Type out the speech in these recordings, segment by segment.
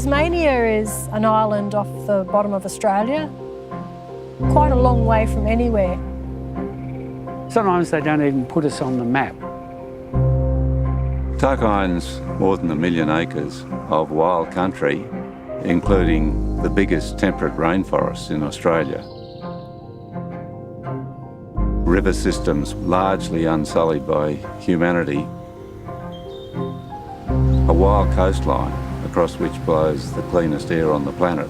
Tasmania is an island off the bottom of Australia, quite a long way from anywhere. Sometimes they don't even put us on the map. Tarkine's more than 1 million acres of wild country, including the biggest temperate rainforests in Australia. River systems largely unsullied by humanity. A wild coastline across which blows the cleanest air on the planet.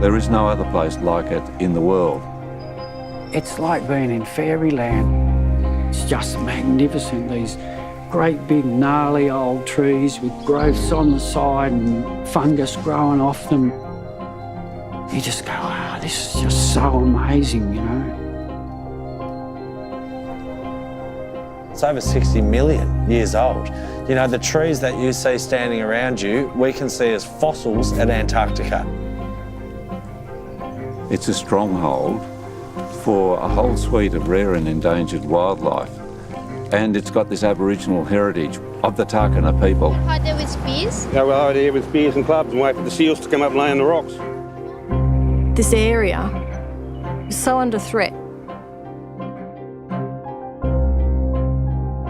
There is no other place like it in the world. It's like being in fairyland. It's just magnificent, these great big gnarly old trees with growths on the side and fungus growing off them. You just go, wow, this is just so amazing, you know. It's over 60 million years old. You know, the trees that you see standing around you, we can see as fossils at Antarctica. It's a stronghold for a whole suite of rare and endangered wildlife. And it's got this Aboriginal heritage of the Tarkine people. Hide there with spears? Yeah, we'll hide here with spears and clubs and wait for the seals to come up and lay on the rocks. This area is so under threat.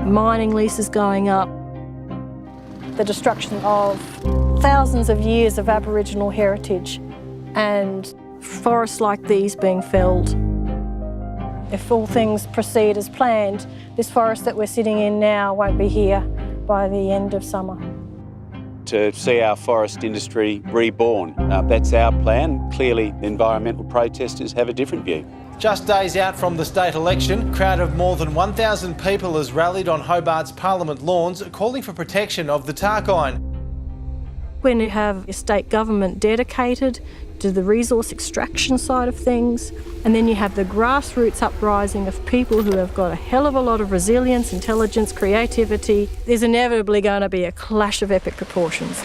Mining leases going up, the destruction of thousands of years of Aboriginal heritage, and forests like these being felled. If all things proceed as planned, this forest that we're sitting in now won't be here by the end of summer. To see our forest industry reborn. That's our plan. Clearly, environmental protesters have a different view. Just days out from the state election, a crowd of more than 1,000 people has rallied on Hobart's Parliament lawns calling for protection of the Tarkine. When you have a state government dedicated to the resource extraction side of things, and then you have the grassroots uprising of people who have got a hell of a lot of resilience, intelligence, creativity, there's inevitably going to be a clash of epic proportions.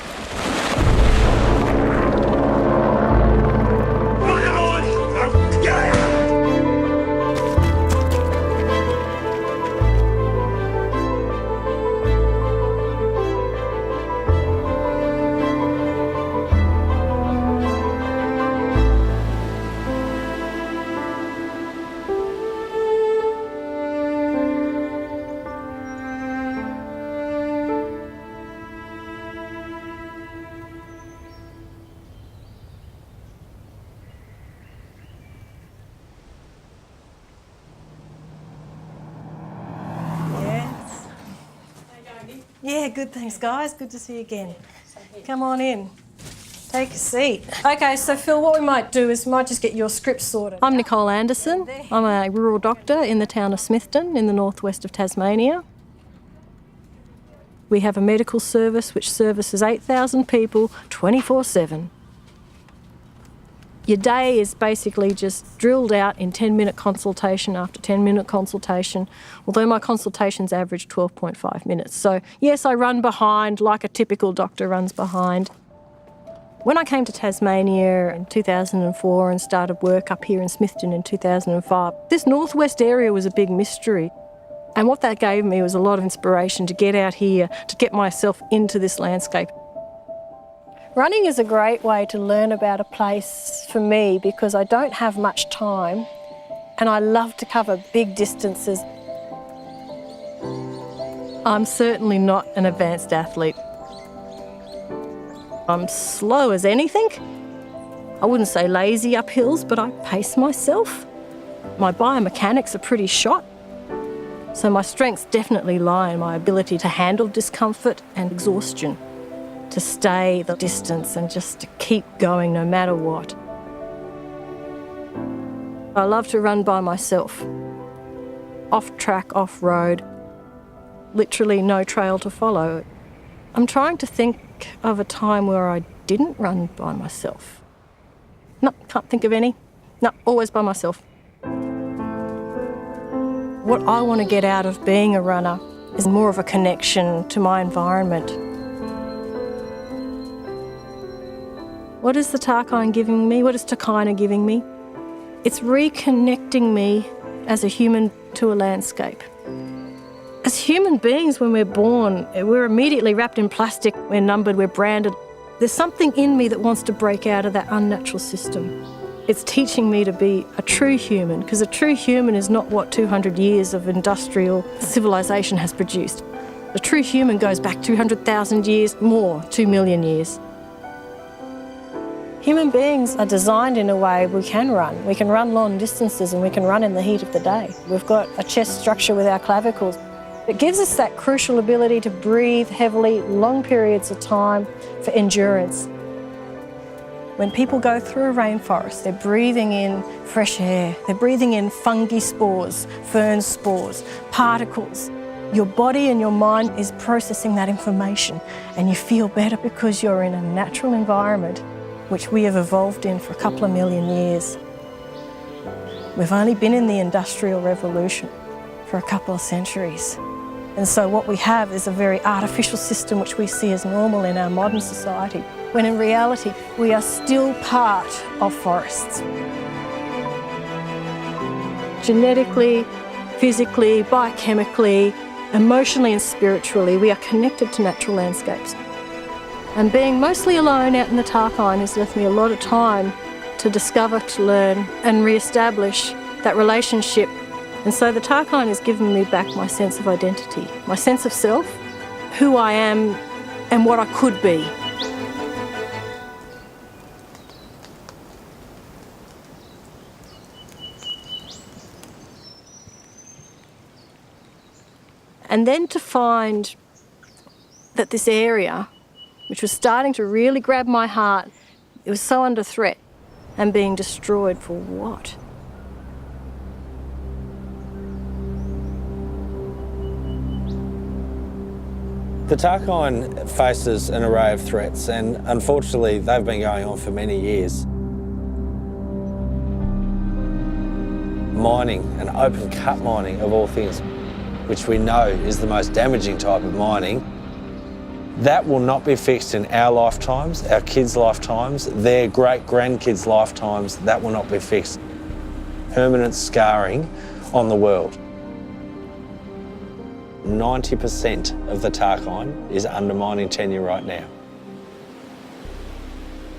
Yeah, good, thanks guys. Good to see you again. Come on in. Take a seat. Okay, so Phil, what we might do is we might just get your script sorted. I'm Nicole Anderson. I'm a rural doctor in the town of Smithton in the northwest of Tasmania. We have a medical service which services 8,000 people 24/7. Your day is basically just drilled out in 10-minute consultation after 10-minute consultation, although my consultations average 12.5 minutes. So yes, I run behind like a typical doctor runs behind. When I came to Tasmania in 2004 and started work up here in Smithton in 2005, this northwest area was a big mystery. And what that gave me was a lot of inspiration to get out here, to get myself into this landscape. Running is a great way to learn about a place for me because I don't have much time and I love to cover big distances. I'm certainly not an advanced athlete. I'm slow as anything. I wouldn't say lazy up hills, but I pace myself. My biomechanics are pretty shot. So my strengths definitely lie in my ability to handle discomfort and exhaustion, to stay the distance and just to keep going no matter what. I love to run by myself, off track, off road, literally no trail to follow. I'm trying to think of a time where I didn't run by myself. No, can't think of any. No, always by myself. What I want to get out of being a runner is more of a connection to my environment. What is the Tarkine giving me? What is Tarkine giving me? It's reconnecting me as a human to a landscape. As human beings, when we're born, we're immediately wrapped in plastic, we're numbered, we're branded. There's something in me that wants to break out of that unnatural system. It's teaching me to be a true human, because a true human is not what 200 years of industrial civilization has produced. A true human goes back 200,000 years more, 2 million years. Human beings are designed in a way we can run. We can run long distances and we can run in the heat of the day. We've got a chest structure with our clavicles. It gives us that crucial ability to breathe heavily, long periods of time for endurance. When people go through a rainforest, they're breathing in fresh air, they're breathing in fungi spores, fern spores, particles. Your body and your mind is processing that information, and you feel better because you're in a natural environment which we have evolved in for a couple of million years. We've only been in the Industrial Revolution for a couple of centuries. And so what we have is a very artificial system which we see as normal in our modern society, when in reality we are still part of forests. Genetically, physically, biochemically, emotionally and spiritually, we are connected to natural landscapes. And being mostly alone out in the Tarkine has left me a lot of time to discover, to learn and re-establish that relationship. And so the Tarkine has given me back my sense of identity, my sense of self, who I am and what I could be. And then to find that this area, which was starting to really grab my heart, it was so under threat and being destroyed for what? The Tarkine faces an array of threats, and unfortunately they've been going on for many years. Mining, and open cut mining of all things, which we know is the most damaging type of mining, that will not be fixed in our lifetimes, our kids' lifetimes, their great-grandkids' lifetimes. That will not be fixed. Permanent scarring on the world. 90% of the Tarkine is under mining tenure right now.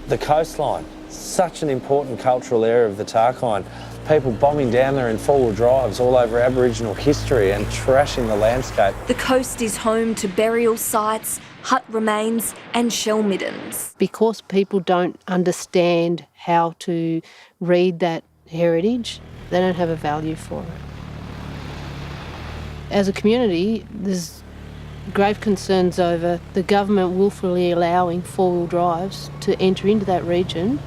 The coastline, such an important cultural area of the Tarkine. People bombing down there in four-wheel drives all over Aboriginal history and trashing the landscape. The coast is home to burial sites, hut remains and shell middens. Because people don't understand how to read that heritage, they don't have a value for it. As a community, there's grave concerns over the government willfully allowing four-wheel drives to enter into that region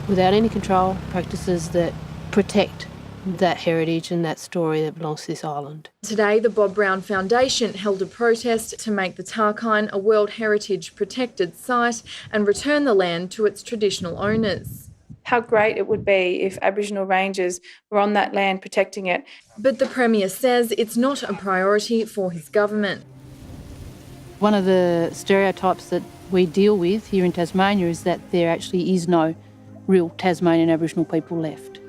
without any control practices that protect that heritage and that story that belongs to this island. Today, the Bob Brown Foundation held a protest to make the Tarkine a World Heritage Protected Site and return the land to its traditional owners. How great it would be if Aboriginal rangers were on that land protecting it. But the Premier says it's not a priority for his government. One of the stereotypes that we deal with here in Tasmania is that there actually is no real Tasmanian Aboriginal people left.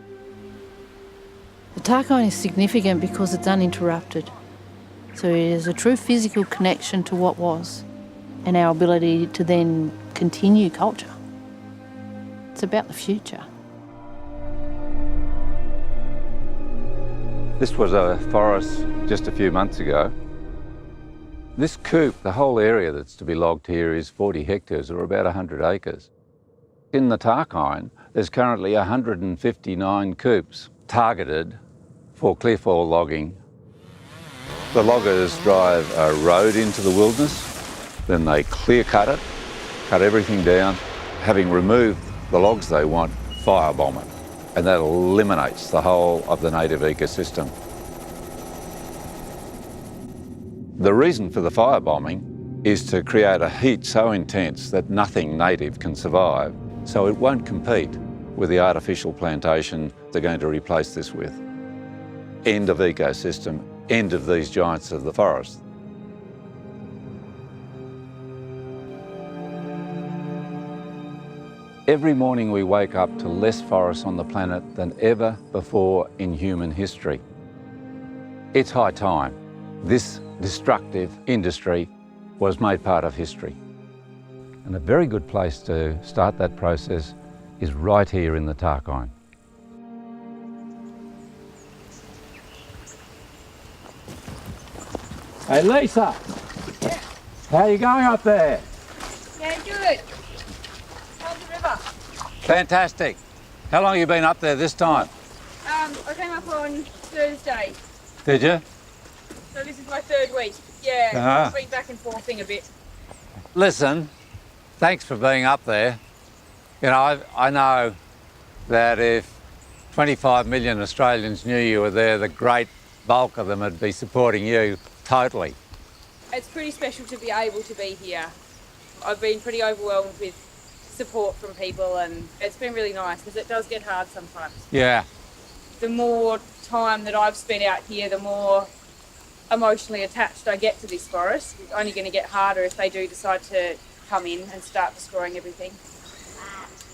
The Tarkine is significant because it's uninterrupted. So it is a true physical connection to what was and our ability to then continue culture. It's about the future. This was a forest just a few months ago. This coop, the whole area that's to be logged here is 40 hectares or about 100 acres. In the Tarkine, there's currently 159 coops targeted for clearfall logging. The loggers drive a road into the wilderness, then they clear cut it, cut everything down, having removed the logs they want, firebomb it, and that eliminates the whole of the native ecosystem. The reason for the firebombing is to create a heat so intense that nothing native can survive, so it won't compete with the artificial plantation they're going to replace this with. End of ecosystem, end of these giants of the forest. Every morning we wake up to less forests on the planet than ever before in human history. It's high time. This destructive industry was made part of history. And a very good place to start that process is right here in the Tarkine. Hey Lisa! Yeah. How are you going up there? Yeah, good. How's the river? Fantastic. How long have you been up there this time? I came up on Thursday. Did you? So this is my third week. Yeah, Ah. I've been back and forthing a bit. Listen, thanks for being up there. You know, I know that if 25 million Australians knew you were there, the great bulk of them would be supporting you totally. It's pretty special to be able to be here. I've been pretty overwhelmed with support from people, and it's been really nice because it does get hard sometimes. Yeah. The more time that I've spent out here, the more emotionally attached I get to this forest. It's only going to get harder if they do decide to come in and start destroying everything.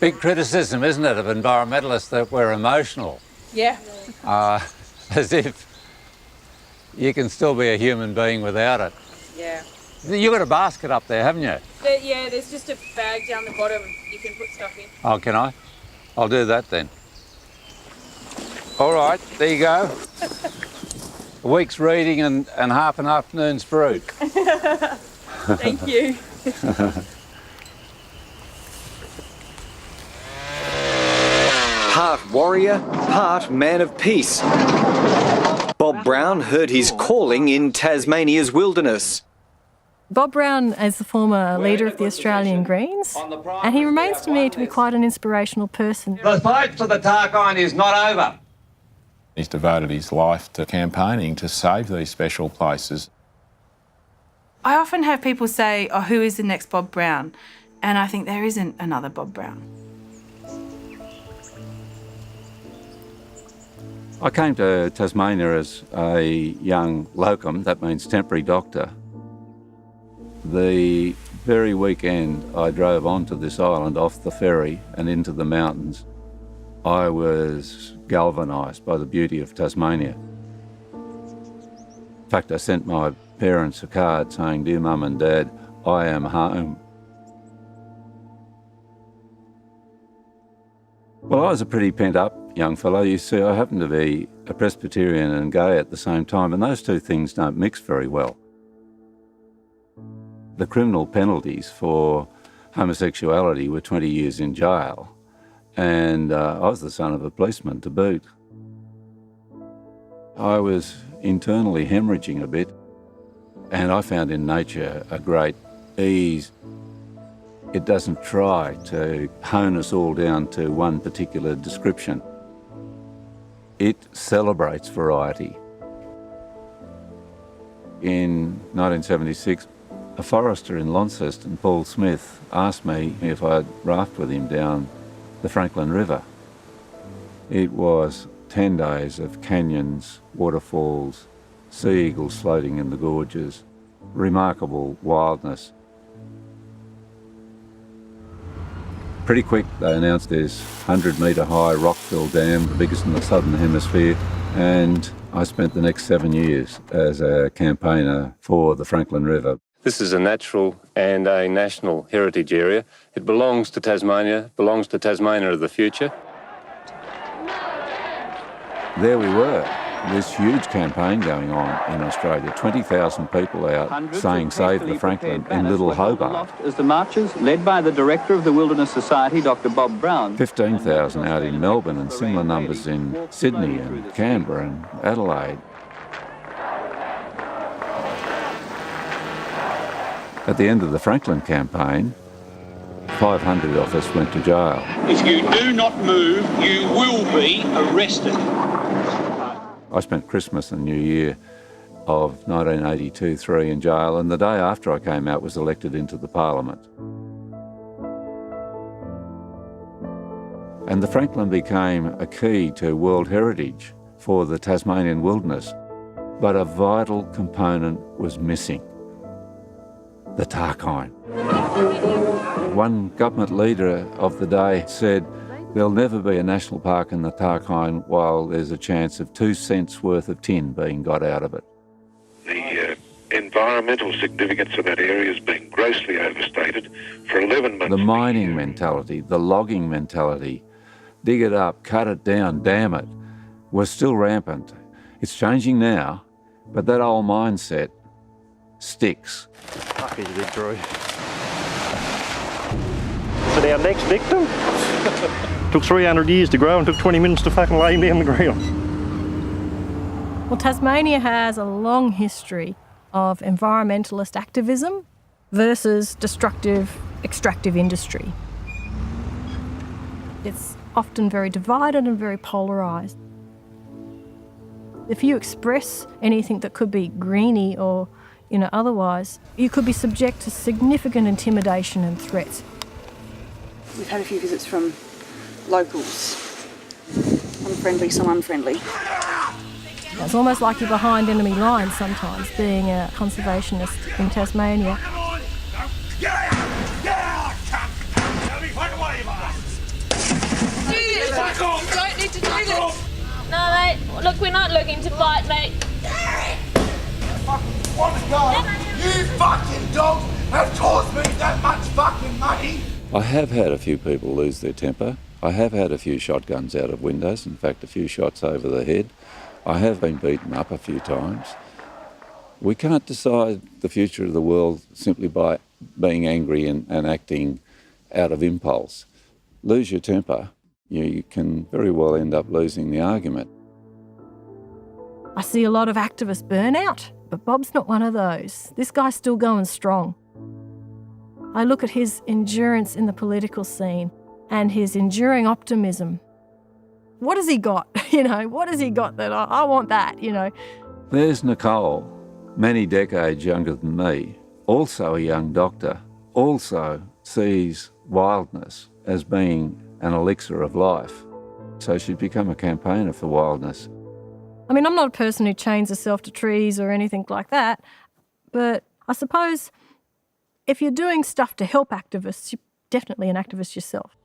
Big criticism, isn't it, of environmentalists that we're emotional. Yeah. As if you can still be a human being without it. Yeah. You've got a basket up there, haven't you? Yeah, there's just a bag down the bottom you can put stuff in. Oh, can I? I'll do that then. All right, there you go. A week's reading and half an afternoon's fruit. Thank you. Part warrior, part man of peace. Bob Brown heard his calling in Tasmania's wilderness. Bob Brown is the former leader of the Australian Greens, and he remains to me to be quite an inspirational person. The fight for the Tarkine is not over. He's devoted his life to campaigning to save these special places. I often have people say, oh, who is the next Bob Brown? And I think there isn't another Bob Brown. I came to Tasmania as a young locum, that means temporary doctor. The very weekend I drove onto this island off the ferry and into the mountains, I was galvanised by the beauty of Tasmania. In fact, I sent my parents a card saying, "Dear Mum and Dad, I am home." Well, I was a pretty pent-up young fellow. You see, I happened to be a Presbyterian and gay at the same time, and those two things don't mix very well. The criminal penalties for homosexuality were 20 years in jail, and I was the son of a policeman to boot. I was internally hemorrhaging a bit, and I found in nature a great ease. It doesn't try to hone us all down to one particular description. It celebrates variety. In 1976, a forester in Launceston, Paul Smith, asked me if I'd raft with him down the Franklin River. It was 10 days of canyons, waterfalls, sea eagles floating in the gorges, remarkable wildness. Pretty quick, they announced this 100-metre high rock-filled dam, the biggest in the southern hemisphere, and I spent the next 7 years as a campaigner for the Franklin River. This is a natural and a national heritage area. It belongs to Tasmania, belongs to Tasmania of the future. There we were, this huge campaign going on in Australia, 20,000 people out saying save the Franklin in Little Hobart. As the marchers, led by the director of the Wilderness Society, Dr. Bob Brown. 15,000 out in Melbourne and similar numbers in Sydney and Canberra and Adelaide. At the end of the Franklin campaign, 500 of us went to jail. If you do not move, you will be arrested. I spent Christmas and New Year of 1982-3 in jail, and the day after I came out was elected into the Parliament. And the Franklin became a key to World Heritage for the Tasmanian wilderness, but a vital component was missing: the Tarkine. One government leader of the day said, "There'll never be a national park in the Tarkine while there's a chance of 2 cents worth of tin being got out of it." The environmental significance of that area has been grossly overstated for 11 months. The mining mentality, the logging mentality, dig it up, cut it down, damn it, was still rampant. It's changing now, but that old mindset sticks. Fuck you did, Drew. So our next victim took 300 years to grow and took 20 minutes to fucking lay him down the ground. Well, Tasmania has a long history of environmentalist activism versus destructive extractive industry. It's often very divided and very polarised. If you express anything that could be greeny or, otherwise, you could be subject to significant intimidation and threats. We've had a few visits from locals. Some friendly, some unfriendly. It's almost like you're behind enemy lines sometimes, being a conservationist in Tasmania. You don't need to do this. No, mate. Look, we're not looking to fight, mate. You fucking dogs have caused me that much fucking money. I have had a few people lose their temper. I have had a few shotguns out of windows, in fact a few shots over the head. I have been beaten up a few times. We can't decide the future of the world simply by being angry and acting out of impulse. Lose your temper, you can very well end up losing the argument. I see a lot of activist burnout, but Bob's not one of those. This guy's still going strong. I look at his endurance in the political scene and his enduring optimism. What has he got? What has he got that I want that, There's Nicole, many decades younger than me, also a young doctor, also sees wildness as being an elixir of life. So she'd become a campaigner for wildness. I mean, I'm not a person who chains herself to trees or anything like that, but I suppose if you're doing stuff to help activists, you're definitely an activist yourself.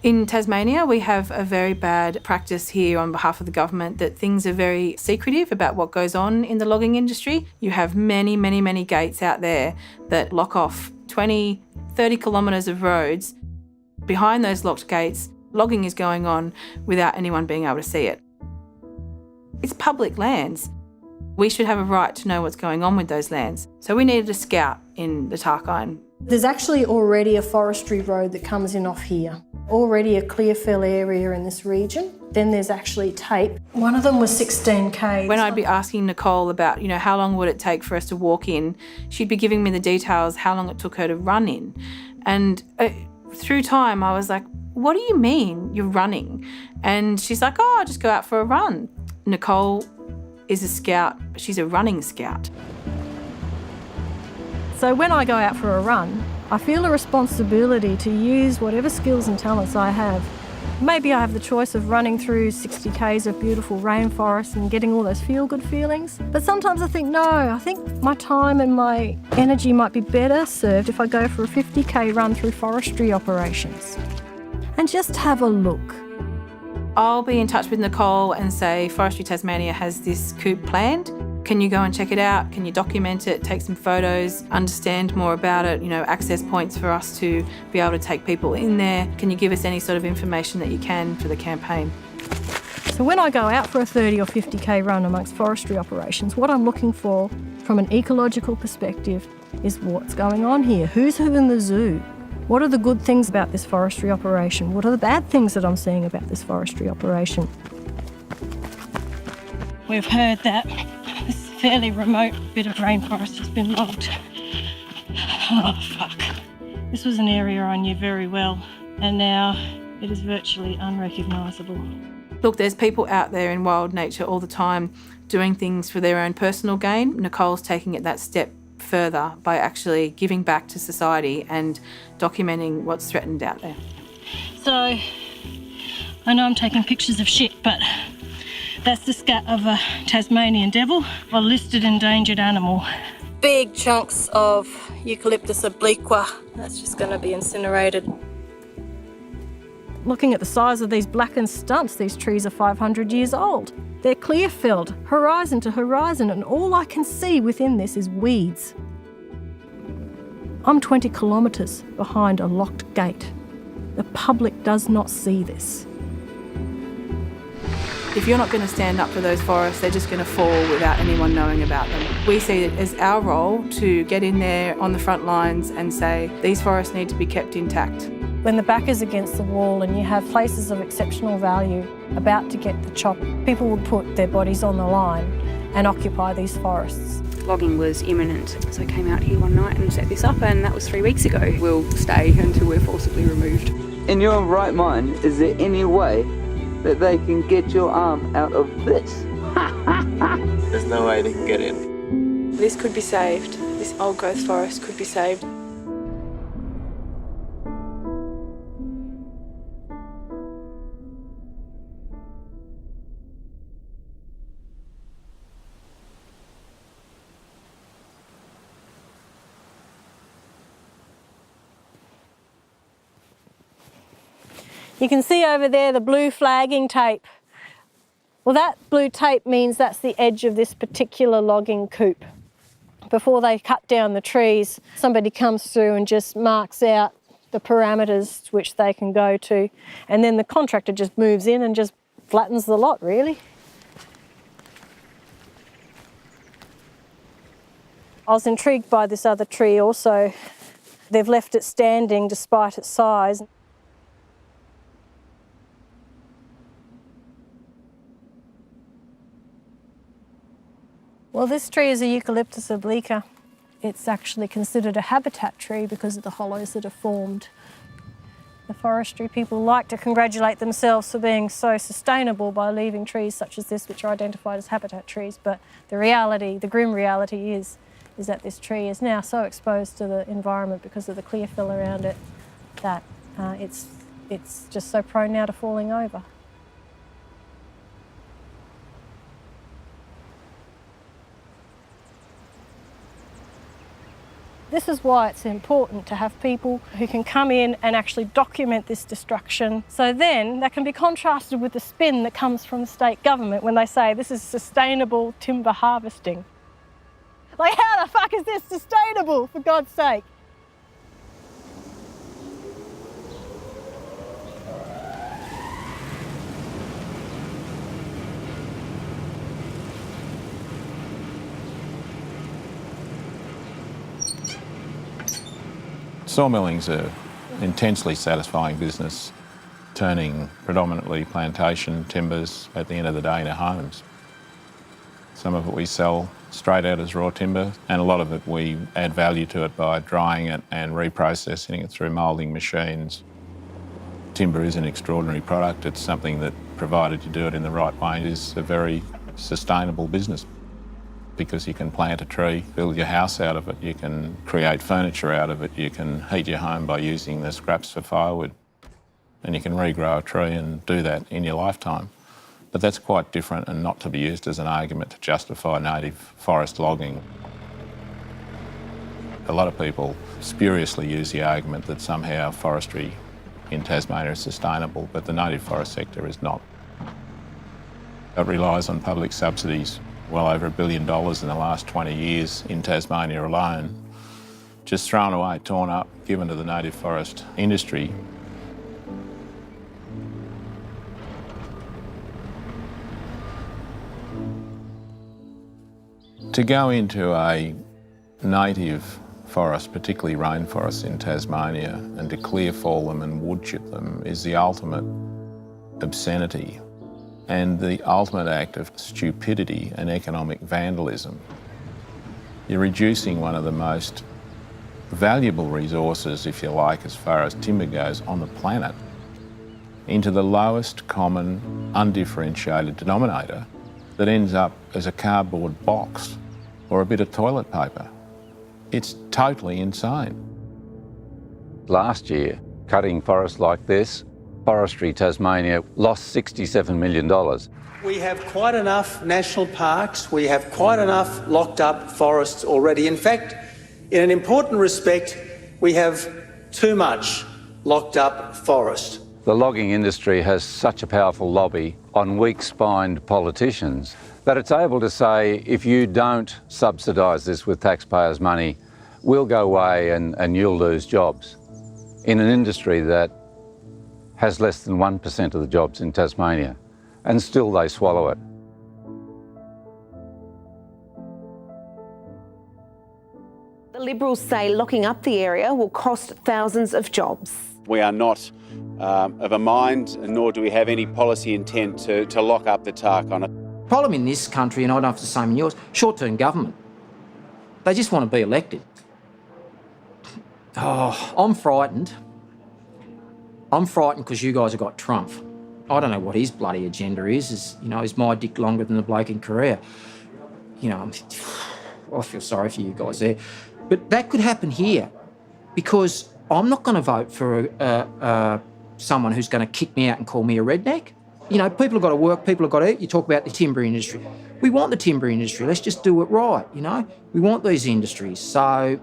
In Tasmania, we have a very bad practice here on behalf of the government that things are very secretive about what goes on in the logging industry. You have many, many, many gates out there that lock off 20, 30 kilometres of roads. Behind those locked gates, logging is going on without anyone being able to see it. It's public lands. We should have a right to know what's going on with those lands. So we needed a scout in the Tarkine. There's actually already a forestry road that comes in off here. Already a clear fell area in this region. Then there's actually tape. One of them was 16K. When I'd be asking Nicole about, how long would it take for us to walk in, she'd be giving me the details, how long it took her to run in. And through time, I was like, what do you mean you're running? And she's like, I'll just go out for a run. Nicole is a scout, but she's a running scout. So when I go out for a run, I feel a responsibility to use whatever skills and talents I have. Maybe I have the choice of running through 60 Ks of beautiful rainforests and getting all those feel-good feelings. But sometimes I think, no, I think my time and my energy might be better served if I go for a 50K run through forestry operations. And just have a look. I'll be in touch with Nicole and say, Forestry Tasmania has this coup planned. Can you go and check it out? Can you document it, take some photos, understand more about it, access points for us to be able to take people in there? Can you give us any sort of information that you can for the campaign? So when I go out for a 30 or 50K run amongst forestry operations, what I'm looking for from an ecological perspective is what's going on here. Who's who in the zoo? What are the good things about this forestry operation? What are the bad things that I'm seeing about this forestry operation? We've heard that this fairly remote bit of rainforest has been logged. Oh, fuck. This was an area I knew very well, and now it is virtually unrecognisable. Look, there's people out there in wild nature all the time doing things for their own personal gain. Nicole's taking it that step further by actually giving back to society and documenting what's threatened out there. So, I know I'm taking pictures of shit, but that's the scat of a Tasmanian devil, a listed endangered animal. Big chunks of Eucalyptus obliqua. That's just going to be incinerated. Looking at the size of these blackened stumps, these trees are 500 years old. They're clear felled, horizon to horizon, and all I can see within this is weeds. I'm 20 kilometres behind a locked gate. The public does not see this. If you're not going to stand up for those forests, they're just going to fall without anyone knowing about them. We see it as our role to get in there on the front lines and say, these forests need to be kept intact. When the back is against the wall and you have places of exceptional value about to get the chop, people will put their bodies on the line and occupy these forests. Logging was imminent, so I came out here one night and set this up, and that was 3 weeks ago. We'll stay until we're forcibly removed. In your right mind, is there any way that they can get your arm out of this? There's no way they can get in. This could be saved. This old growth forest could be saved. You can see over there the blue flagging tape. Well, that blue tape means that's the edge of this particular logging coupe. Before they cut down the trees, somebody comes through and just marks out the parameters which they can go to, and then the contractor just moves in and just flattens the lot, really. I was intrigued by this other tree also. They've left it standing despite its size. Well, this tree is a Eucalyptus obliqua. It's actually considered a habitat tree because of the hollows that are formed. The forestry people like to congratulate themselves for being so sustainable by leaving trees such as this, which are identified as habitat trees, but the reality, the grim reality is that this tree is now so exposed to the environment because of the clear fill around it that it's just so prone now to falling over. This is why it's important to have people who can come in and actually document this destruction. So then that can be contrasted with the spin that comes from the state government when they say this is sustainable timber harvesting. Like, how the fuck is this sustainable, for God's sake? Sawmilling's an intensely satisfying business, turning predominantly plantation timbers at the end of the day into homes. Some of it we sell straight out as raw timber, and a lot of it we add value to it by drying it and reprocessing it through moulding machines. Timber is an extraordinary product. It's something that, provided you do it in the right way, is a very sustainable business, because you can plant a tree, build your house out of it, you can create furniture out of it, you can heat your home by using the scraps for firewood, and you can regrow a tree and do that in your lifetime. But that's quite different and not to be used as an argument to justify native forest logging. A lot of people spuriously use the argument that somehow forestry in Tasmania is sustainable, but the native forest sector is not. It relies on public subsidies. Well over $1 billion in the last 20 years in Tasmania alone, just thrown away, torn up, given to the native forest industry. To go into a native forest, particularly rainforests in Tasmania, and to clear fall them and wood chip them is the ultimate obscenity and the ultimate act of stupidity and economic vandalism. You're reducing one of the most valuable resources, if you like, as far as timber goes on the planet, into the lowest common undifferentiated denominator that ends up as a cardboard box or a bit of toilet paper. It's totally insane. Last year, cutting forests like this, Forestry Tasmania lost $67 million. We have quite enough national parks, we have quite enough locked up forests already. In fact, in an important respect, we have too much locked up forest. The logging industry has such a powerful lobby on weak-spined politicians that it's able to say, if you don't subsidise this with taxpayers' money, we'll go away and you'll lose jobs in an industry that has less than 1% of the jobs in Tasmania, and still they swallow it. The Liberals say locking up the area will cost thousands of jobs. We are not of a mind, nor do we have any policy intent to lock up the Tarkine. The problem in this country, and I don't know if it's the same in yours, short-term government. They just want to be elected. Oh, I'm frightened. I'm frightened because you guys have got Trump. I don't know what his bloody agenda is. Is my dick longer than the bloke in Korea? I feel sorry for you guys there. But that could happen here because I'm not going to vote for someone who's going to kick me out and call me a redneck. People have got to work, people have got to eat. You talk about the timber industry. We want the timber industry. Let's just do it right, We want these industries. So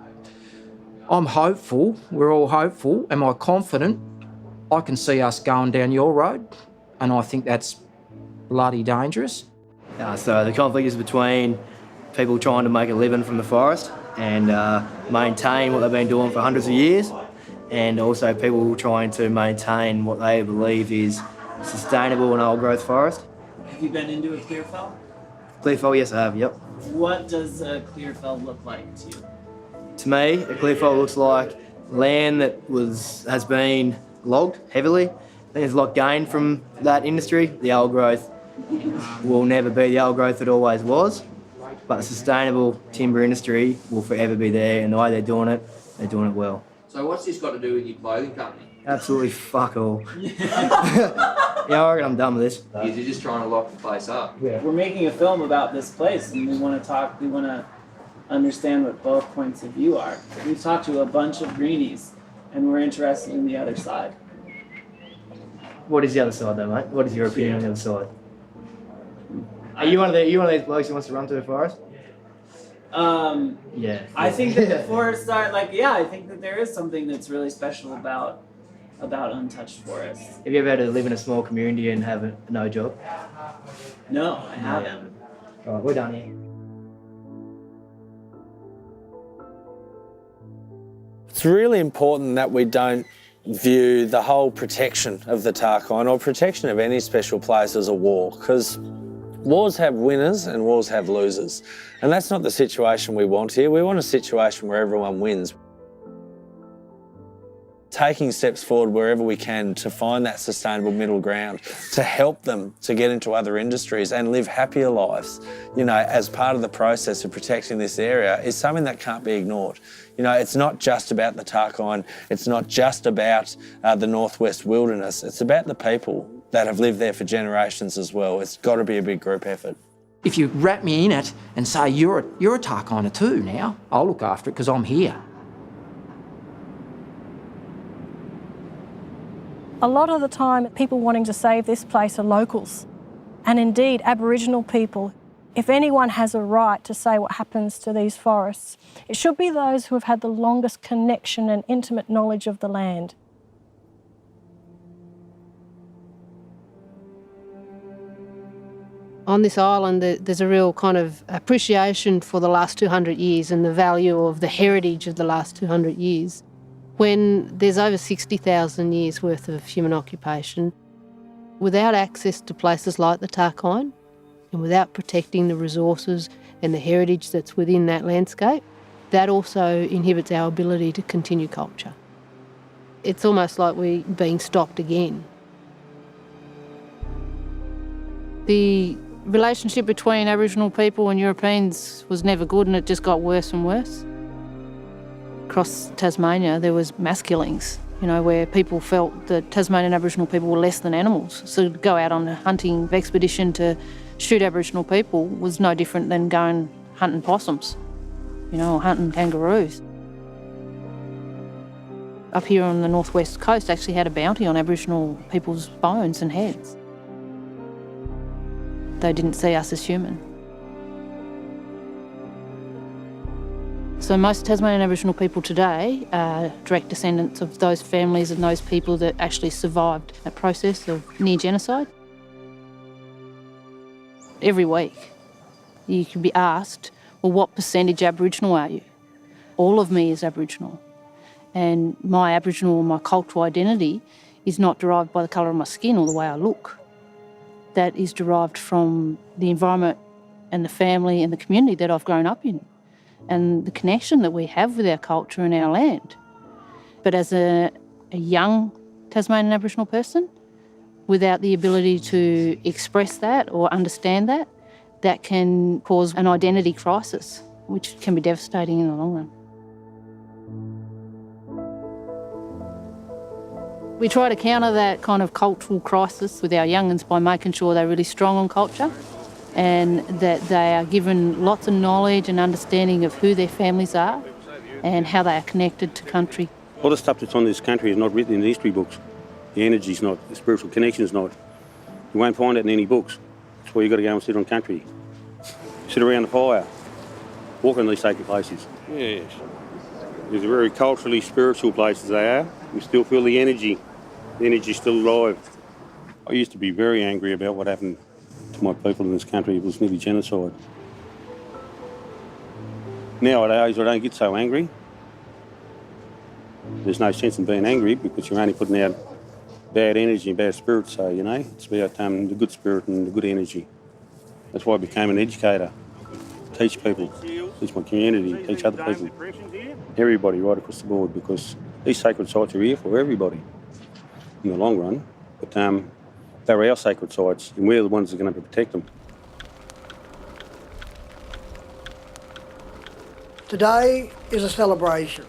I'm hopeful. We're all hopeful. Am I confident? I can see us going down your road, and I think that's bloody dangerous. So the conflict is between people trying to make a living from the forest and maintain what they've been doing for hundreds of years, and also people trying to maintain what they believe is sustainable and old-growth forest. Have you been into a clear fell? Clear fell, yes I have, yep. What does a clear fell look like to you? To me, a clear fell looks like land that has been logged heavily. I think there's a lot gained from that industry. The old growth will never be the old growth it always was, but the sustainable timber industry will forever be there, and the way they're doing it well. So what's this got to do with your clothing company? Absolutely fuck all. Yeah, I reckon I'm done with this. You're just trying to lock the place up. Yeah. We're making a film about this place, and we want to understand what both points of view are. We've talked to a bunch of greenies, and we're interested in the other side. What is the other side though, mate? What is your opinion on the other side? Are you one of these blokes who wants to run through the forest? Yeah. I think that the forests are I think that there is something that's really special about untouched forests. Have you ever had to live in a small community and have no job? No, I haven't. All right, we're done here. It's really important that we don't view the whole protection of the Tarkine or protection of any special place as a war, because wars have winners and wars have losers. And that's not the situation we want here. We want a situation where everyone wins. Taking steps forward wherever we can to find that sustainable middle ground, to help them to get into other industries and live happier lives, as part of the process of protecting this area is something that can't be ignored. It's not just about the Tarkine, it's not just about the Northwest Wilderness, it's about the people that have lived there for generations as well. It's got to be a big group effort. If you wrap me in it and say you're a Tarkiner too now, I'll look after it because I'm here. A lot of the time, people wanting to save this place are locals, and indeed Aboriginal people. If anyone has a right to say what happens to these forests, it should be those who have had the longest connection and intimate knowledge of the land. On this island, there's a real kind of appreciation for the last 200 years and the value of the heritage of the last 200 years. When there's over 60,000 years worth of human occupation, without access to places like the Tarkine and without protecting the resources and the heritage that's within that landscape, that also inhibits our ability to continue culture. It's almost like we're being stopped again. The relationship between Aboriginal people and Europeans was never good, and it just got worse and worse. Across Tasmania, there was mass killings, where people felt that Tasmanian Aboriginal people were less than animals. So to go out on a hunting expedition to shoot Aboriginal people was no different than going hunting possums, or hunting kangaroos. Up here on the northwest coast actually had a bounty on Aboriginal people's bones and heads. They didn't see us as human. So most Tasmanian Aboriginal people today are direct descendants of those families and those people that actually survived that process of near genocide. Every week you can be asked, well, what percentage Aboriginal are you? All of me is Aboriginal. And my Aboriginal, my cultural identity is not derived by the colour of my skin or the way I look. That is derived from the environment and the family and the community that I've grown up in and the connection that we have with our culture and our land. But as a young Tasmanian Aboriginal person, without the ability to express that or understand that, that can cause an identity crisis, which can be devastating in the long run. We try to counter that kind of cultural crisis with our young'uns by making sure they're really strong on culture and that they are given lots of knowledge and understanding of who their families are and how they are connected to country. All the stuff that's on this country is not written in the history books. The energy's not, the spiritual connection's not. You won't find it in any books. That's why you've got to go and sit on country. Sit around the fire, walk on these sacred places. Yes. These are very culturally spiritual places they are. We still feel the energy. The energy's still alive. I used to be very angry about what happened to my people in this country. It was nearly genocide. Nowadays I don't get so angry. There's no sense in being angry because you're only putting out bad energy and bad spirits, so, you know, it's about the good spirit and the good energy. That's why I became an educator. Teach people, teach my community, teach other people. Everybody right across the board, because these sacred sites are here for everybody in the long run. But they're our sacred sites and we're the ones that are going to protect them. Today is a celebration,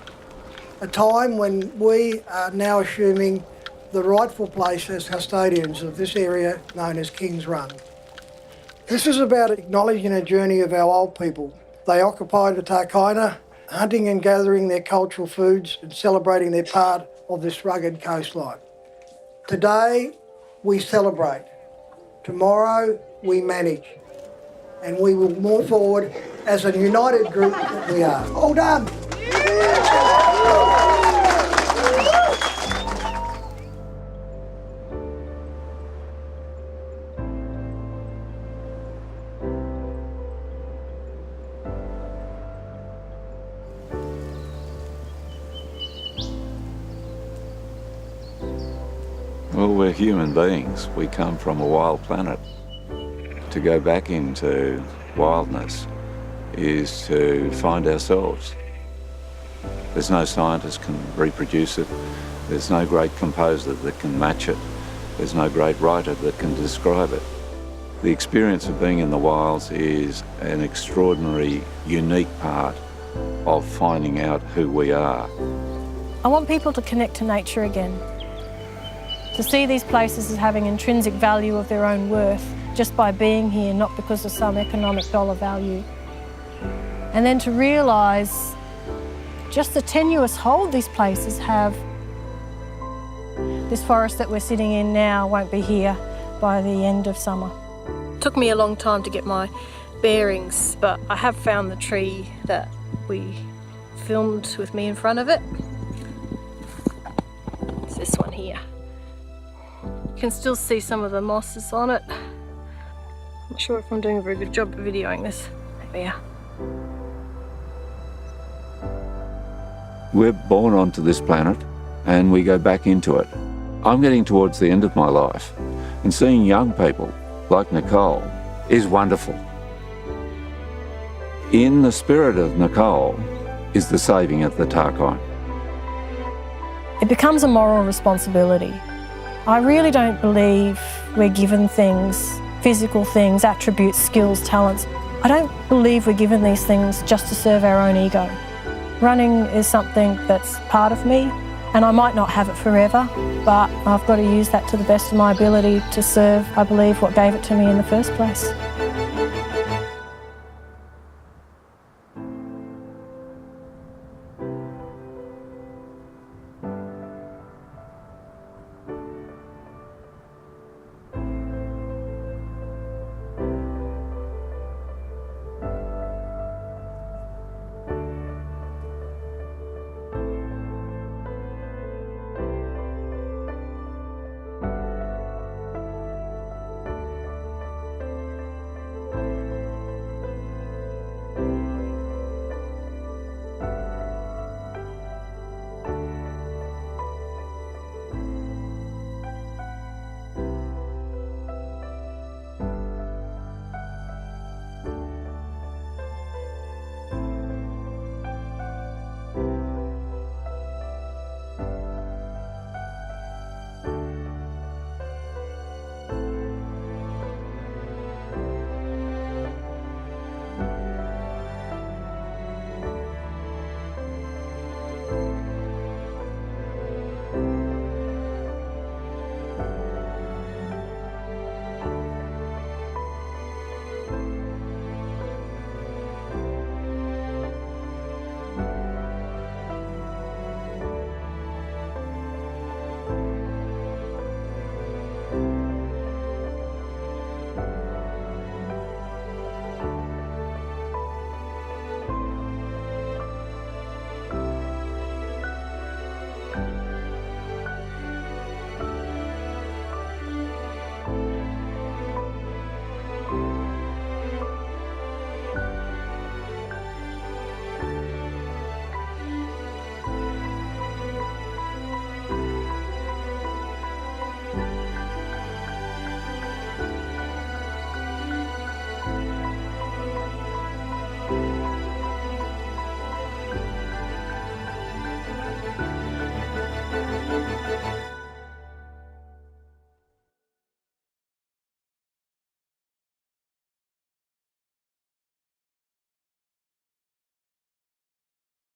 a time when we are now assuming the rightful place as custodians of this area known as King's Run. This is about acknowledging a journey of our old people. They occupied the Tarkina, hunting and gathering their cultural foods and celebrating their part of this rugged coastline. Today, we celebrate. Tomorrow, we manage. And we will move forward as a united group that we are. All done! Well, we're human beings. We come from a wild planet. To go back into wildness is to find ourselves. There's no scientist can reproduce it. There's no great composer that can match it. There's no great writer that can describe it. The experience of being in the wilds is an extraordinary, unique part of finding out who we are. I want people to connect to nature again, to see these places as having intrinsic value of their own worth just by being here, not because of some economic dollar value. And then to realise just the tenuous hold these places have. This forest that we're sitting in now won't be here by the end of summer. It took me a long time to get my bearings, but I have found the tree that we filmed with me in front of it. It's this one here. You can still see some of the mosses on it. I'm not sure if I'm doing a very good job of videoing this. There we are. We're born onto this planet and we go back into it. I'm getting towards the end of my life, and seeing young people like Nicole is wonderful. In the spirit of Nicole is the saving of the Tarkine. It becomes a moral responsibility. I really don't believe we're given things, physical things, attributes, skills, talents. I don't believe we're given these things just to serve our own ego. Running is something that's part of me, and I might not have it forever, but I've got to use that to the best of my ability to serve, I believe, what gave it to me in the first place.